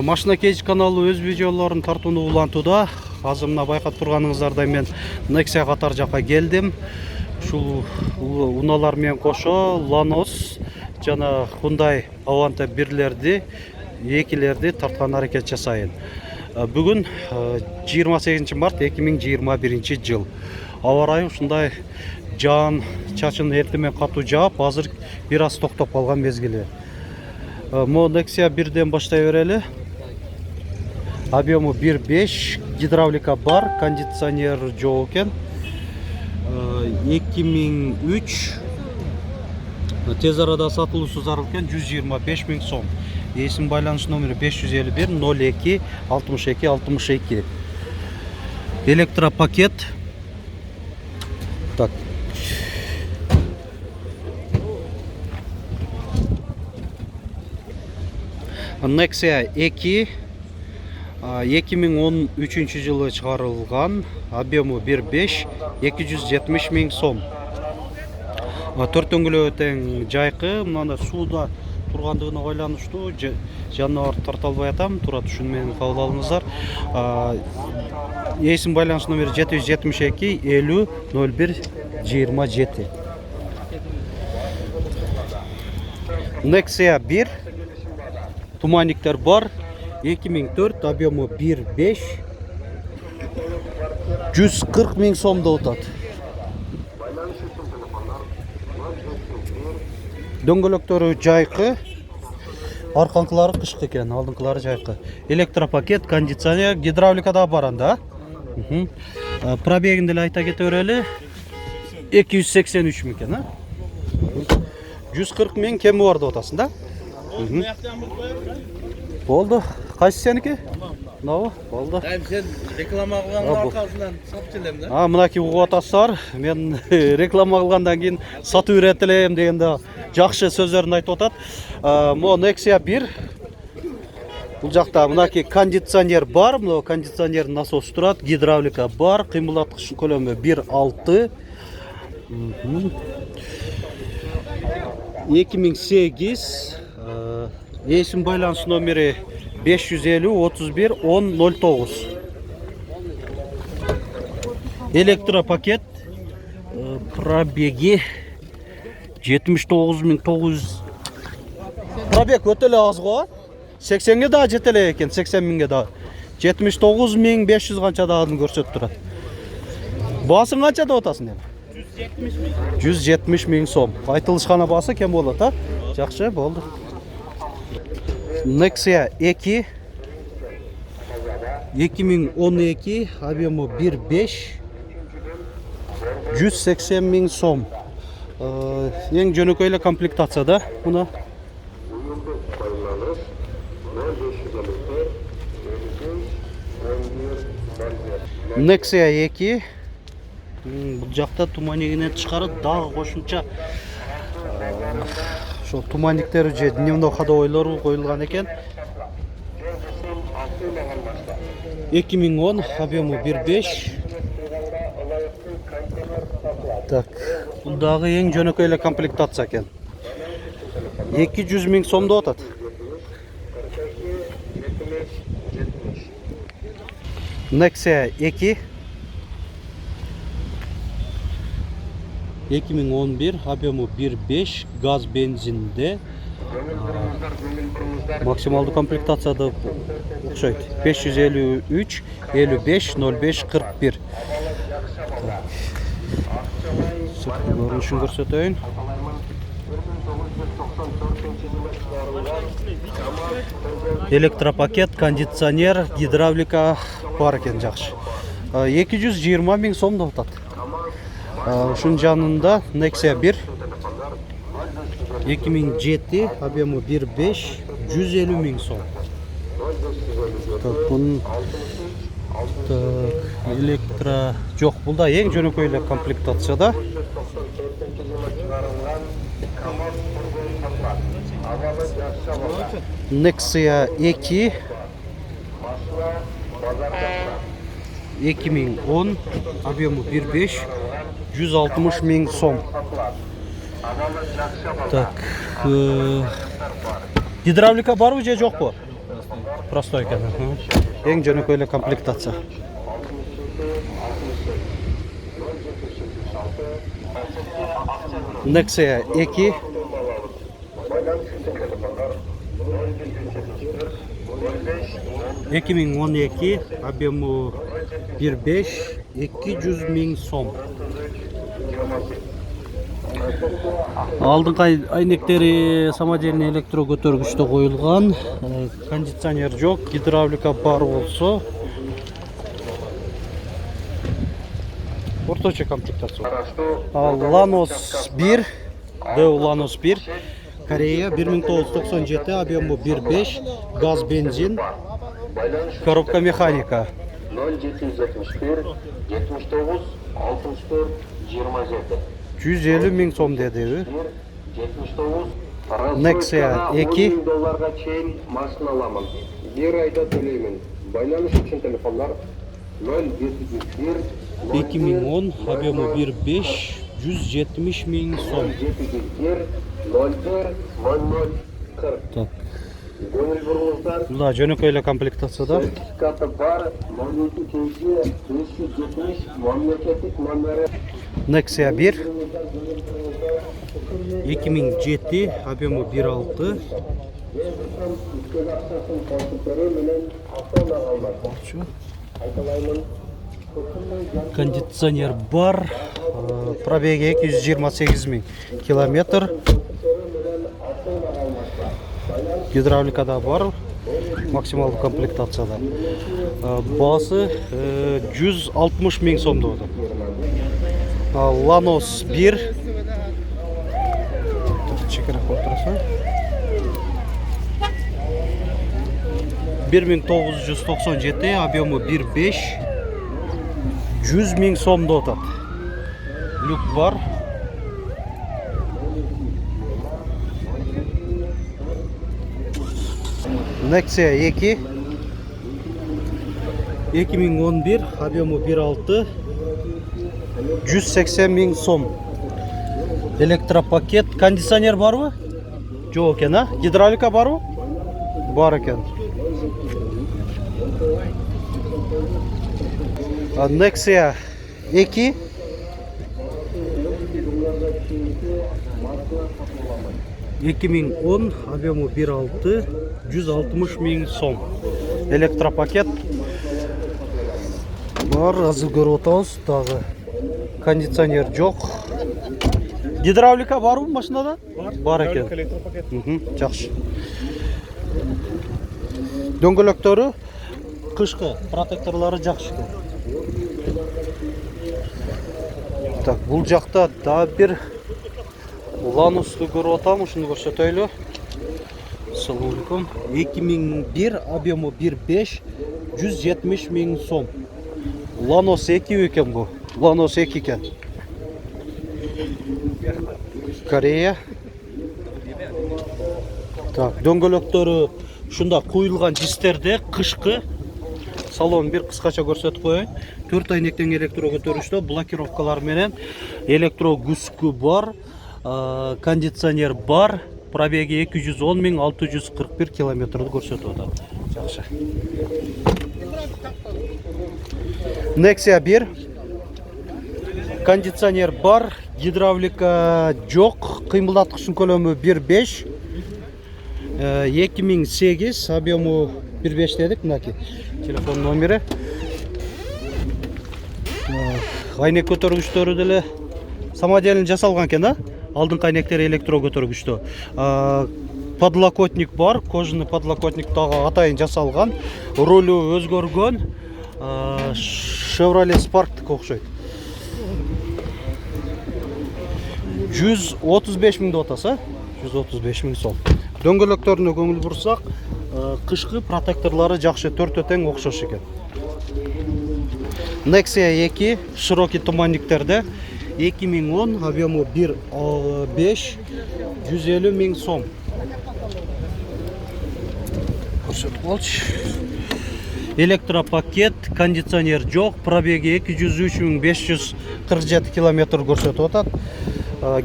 Машина Кейдж каналы өз видеоларын тартууну улантууда. Азыр мына байкап турганыңыздардай мен Nexia катар жакка келдим. Ушул унаалар менен кошо Lanos жана Hyundai Avante бирлерди, экилерди тарткан аракет жасайын. Бүгүн 28 март 2021 жыл. Аба ырайы ушундай жаан чачын эртемен катуу жаап, азыр бир аз токтоп калган мезгили. Мо Nexia 1ден баштай берели. Объему 1.5, гидравлика бар, кондиционер жок экен. 2003 тез арада сатылуусу зарыл экен, 125 000 сом. Эсим байланыш номери 551 02 62 62. Электропакет. Так. Nexia 2 2013 жылы чыгарылган, объему 1.5, 270 000 сом. Төртөңгүлө тең жайкы, мына сууда тургандыгына байланыштуу жаныбар тарта албай атам, турат ушуну менен кабыл алыңыздар. Эсим байланыш номери 772 50 01 27. Nexia 1 туманниктер бар, 2004, объему 1.5, 140 000 сомдо отат. Дөңгөлөктөрү жайкы, арканкылары кышкы экен, алдыңкылары жайкы. Электропакет, кондиционер, гидравлика да бар анда. Пробегин деле айта кете берели. 283 000 экен, 140 000 кеми бар деп атасың да? Болду. Кайсы сеники? Мынабы? Болду. Сен реклама кылгандын аркасынан сатып элем да. Мынакей угуп атасыздар. Мен реклама кылгандан кийин сатып берет элем дегенде жакшы сөздөрүн айтып атат. Мо Nexia 1. Бул жакта мынакей кондиционер бар, мына кондиционер насос турат, гидравлика бар, кыймылдаткыч көлөмү 1.6. 2008 эсим байланыш номери 550 31 10 09. Электропакет, пробеги 79 900. Пробег өтө эле аз го. 80ге да жете эле экен, 80 000ге да. 79 500 канча дагы көрсөтүп турат. Баасын канча деп атасың эми? 170 000 сом. Айтылышкана баасы кем болот, а? Жакшы, болду. Nexia 2 2012, объему 1.5, 180 000 сом. Эң жөнөкөй эле комплектацияда мына. Nexia 2 бул жакта туманнигинен тышкары дагы кошумча ошо туманниктери же дневной ходовойлору коюлган экен. 2010, объему 1.5. Так, бул дагы эң жөнөкөй эле комплектация экен. 200 000 сом деп атат. Nexia 2 2011, объему 1.5, газ бензинде. Максималдуу комплектацияда окшойт. 553 55 05 41. Көрүнүшүн көрсөтөйүн. Электропакет, кондиционер, гидравлика бар экен, жакшы. 220 000 сом деп атат. Ушунун жанында Nexia 1 2007, объему 1.5, 150 000 сом. Так, бунун электро жок, бул да эң жөнөкөй эле комплектацияда. Nexia 2 2010, объему 1.5, 160 000 сом. Так, гидравлика барбы же жокпу? простой екен. Ең жөнөкөй эле комплектация. Nexia 2 2012 объему 1.5 200 000 сом. Алдыңкы айнектери самодельный электро көтөргүчтө коюлган. Кондиционер жок, гидравлика бар болсо. Орточо комплектация. Lanos 1, Deo Lanos 1, Корея 1997, объему 1.5, газ, бензин, коробка механика. 0771 79 64 27 150 000 сом деди. 79 Nexia 2 долларга чейин машина аламын. Bir ayda төлеймін. Байланыш үшін телефондар 0771 2010, объему 1.5, 170 000 сом. 0771 01 00 40. Так. Gönül burunuzlar Да, жөнөкөй эле комплектацияда. сертификаты бар 02 570 мемлекеттик номері Nexia 1 2007, объему 1.6. үстел ақшасын консултары менен автоунаа алмак. Айталаймын. Кондиционер бар, пробеги 228 000 километр. Гидравликада бар, максималдуу комплектацияда. Басы 160 000 сом болду. Lanos 1 чекерек отурса 1997, объему 1.5, 100 000 сомдо атат. Люк бар. Nexia 2 2011, объему 1.6, 180 000 сом. Электропакет. Кондиционер барбы? Жок экен, а? Гидравлика барбы? Бар экен. Nexia 2 2010, объему 1.6, 160 000 сом. Электропакет бар, азыр көрүп атабыз. Дагы кондиционер жок. Гидравлика барбы машинада? Бар экен. Электропакет. Жакшы. Дөңгөлөктөрү кышкы, протекторлору жакшы экен. Так, бул жакта да бир Lanos'tu көрүп атам, ушуну көрсөтөйлү. Assalamu alaikum. 2001, объему 1.5, 170 000 сом. Lanos 2 экен бу. Lanos 2 экен. Корея. Так, дөңгөлөктөрү ушунда куюлган дистерде кышкы. Салон бир кыскача көрсөтүп коеюн. 4 айнектен электро көтөрүштө, блокировкалар менен электро күскү бар, кондиционер бар, пробеги 210 641 километрди көрсөтүп атат. Жакшы. Nexia 1 кондиционер бар, гидравлика жок, кыймылдаткычтын көлөмү 1.5, 2008, объему 1.5 дедик, мынакей телефон номери. Айнек көтөргүчтөрү деле самодельный жасалган экен, да? Алдыңкы айнектери электро көтөргүчтө. Подлокотник бар, кожаный подлокотник дагы атайын жасалган. Ролу өзгөргөн. Chevrolet Spark'тык окшойт. 135 000 деп атаса, 135 000 сом. Дөңгөлөктөрүнө көңүл бурсак, кышкы протекторлору жакшы, төртөө тең окшош экен. Nexia 2 широкий туманниктерде 2010, объему 1.5, 150 000 сом. Көрсөтүп алчы. Электропакет, кондиционер жок, пробеги 203 547 километр көрсөтүп атат.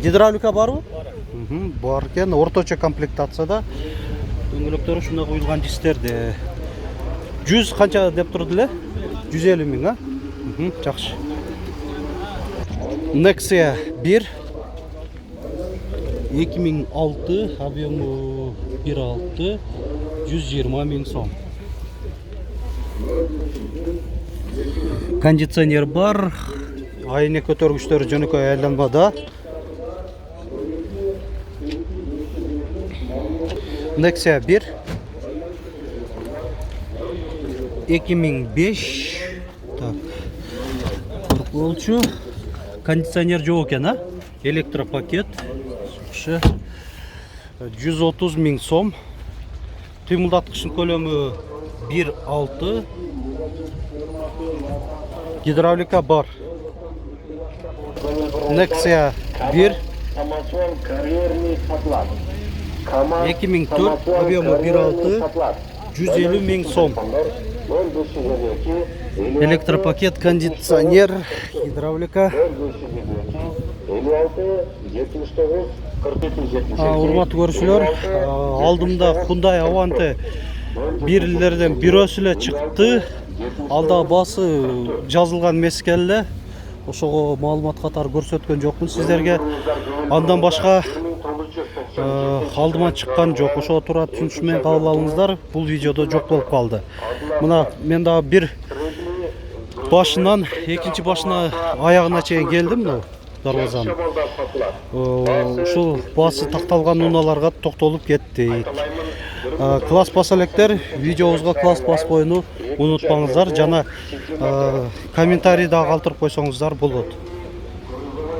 Гидравлика барбы? Бар экен, орточо комплектацияда. Дөңгөлөктөрү ушундай коюлган дистерде. 100 қанша деп тұрды эле? 150 миң, а? Жакшы. Nexia 1 2006, объемы 1.6, 120 миң сом. Кондиционер бар, айнек көтөргүчтөр жөнөкөй айланмада. Nexia 1 2005. Так. Болчу. Кондиционер жок экен, а? Электропакет. 130 миң сом. Кыймылдаткычтын көлөмү 1.6. Гидравлика бар. Nexia 1 2004, объемы 1.6, 150 миң сом. Электропакет, кондиционер, гидравлика. Урматтуу көрүүчүлөр, алдымда Hyundai Avante бирлерден бирөөсү эле чыкты. Алда басы жазылган эмес эле. Ошого маалымат катары көрсөткөн жокмун сиздерге. Андан башка алдыма чыккан жок. Ошого туура түшүнүш менен кабыл алыңыздар. Бул видеодо жок болуп калды. Мына мен дагы бир башынан экинчи башына аягына чейин келдим, мына дарбазанын. Ушул басы такталган унааларга токтолуп кеттик. Класс баса электер, видеобузга класс баспойну унутпаңыздар, жана комментарий да калтырып койсоңуздар болот.